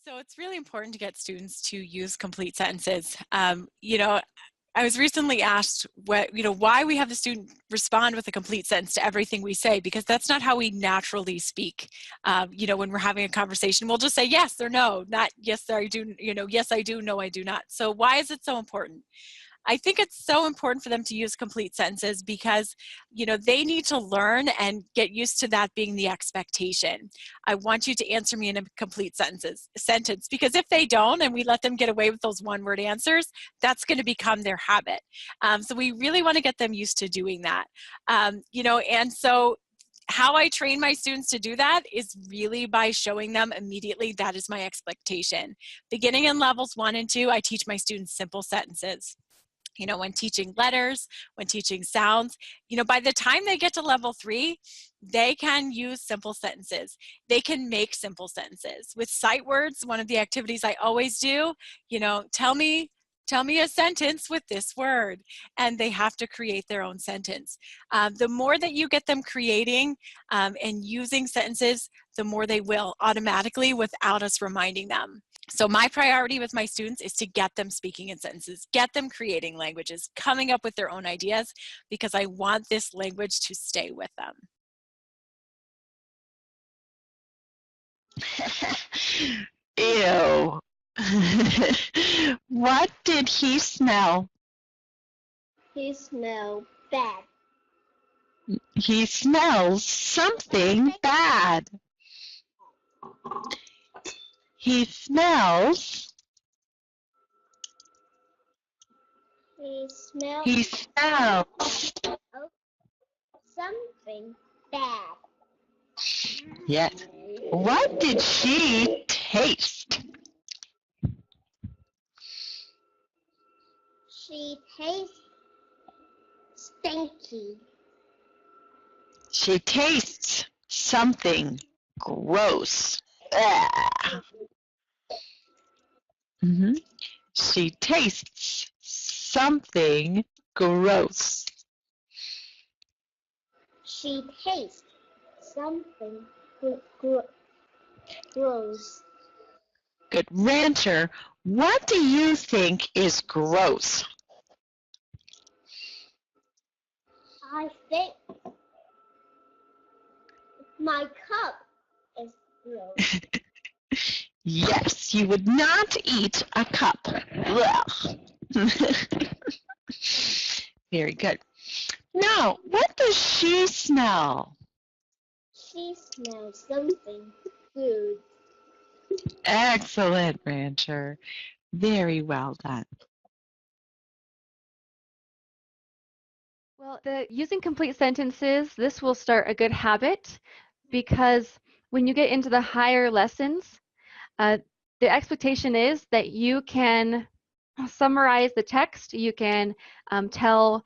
So it's really important to get students to use complete sentences. I was recently asked why we have the student respond with a complete sentence to everything we say, because that's not how we naturally speak. When we're having a conversation, we'll just say yes or no, not yes, I do, yes, I do, no, I do not. So why is it so important? I think it's so important for them to use complete sentences because, they need to learn and get used to that being the expectation. I want you to answer me in a complete sentence, because if they don't and we let them get away with those one-word answers, that's going to become their habit. So we really want to get them used to doing that. And so how I train my students to do that is really by showing them immediately that is my expectation. Beginning in levels 1 and 2, I teach my students simple sentences. When teaching letters, when teaching sounds, by the time they get to level 3, they can use simple sentences. They can make simple sentences. With sight words, one of the activities I always do, tell me a sentence with this word, and they have to create their own sentence. The more that you get them creating and using sentences, the more they will automatically without us reminding them. So my priority with my students is to get them speaking in sentences, get them creating languages, coming up with their own ideas, because I want this language to stay with them. Ew. What did he smell? He smelled bad. He smells something bad. He smells. He smells something bad. Yes. What did she taste? She tastes stinky. She tastes something gross. Mm-hmm. She tastes something gross. She tastes something gross. Good. Rancher, what do you think is gross? I think my cup is gross. Yes, you would not eat a cup. Very good. Now, what does she smell? She smells something good. Excellent, Rancher. Very well done. Well, using complete sentences, this will start a good habit, because when you get into the higher lessons, the expectation is that you can summarize the text, you can tell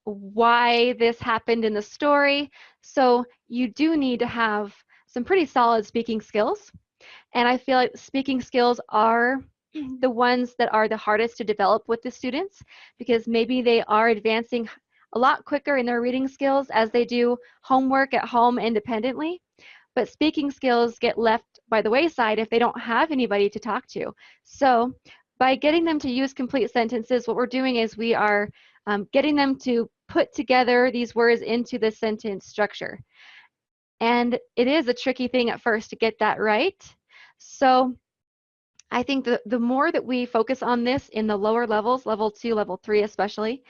why this happened in the story. So you do need to have some pretty solid speaking skills. And I feel like speaking skills are the ones that are the hardest to develop with the students, because maybe they are advancing a lot quicker in their reading skills as they do homework at home independently. But speaking skills get left by the wayside if they don't have anybody to talk to. So by getting them to use complete sentences, what we're doing is we are getting them to put together these words into the sentence structure. And it is a tricky thing at first to get that right. So I think the more that we focus on this in the lower levels, level 2, level 3 especially,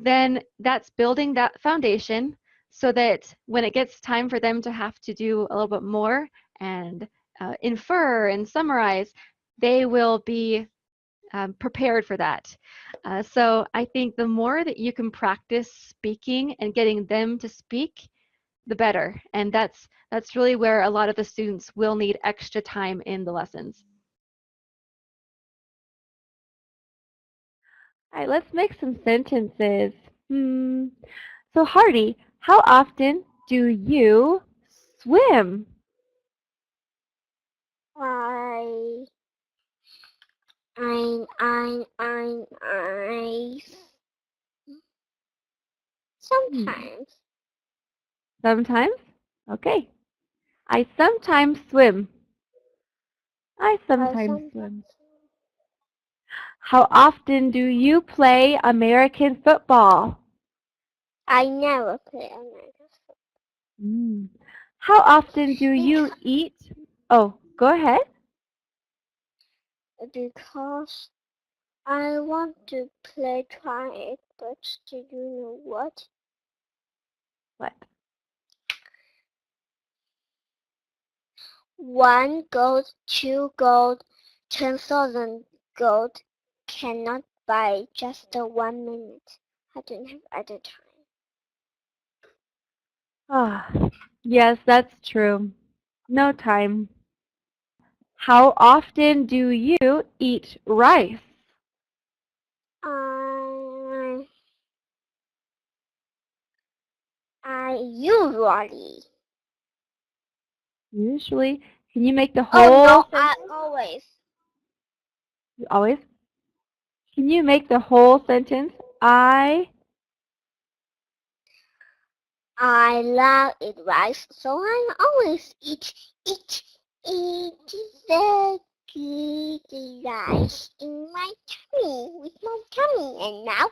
then that's building that foundation so that when it gets time for them to have to do a little bit more and infer and summarize, they will be prepared for that. So I think the more that you can practice speaking and getting them to speak, the better. And that's really where a lot of the students will need extra time in the lessons. All right, let's make some sentences. So Hardy, how often do you swim? I sometimes. Sometimes? Okay. I sometimes swim. I I sometimes swim. How often do you play American football? I never play American Mm. How often do you eat? Oh, go ahead. because I want to try it, but do you know what? What? 1 gold, 2 gold, 10,000 gold cannot buy just 1 minute. I don't have other time. Ah, yes, that's true. No time. How often do you eat rice? I usually. Usually. Can you make the Oh whole no, sentence? I always. Always? Can you make the whole sentence? I love it rice, so I always eat the good rice in my tummy with my tummy, and now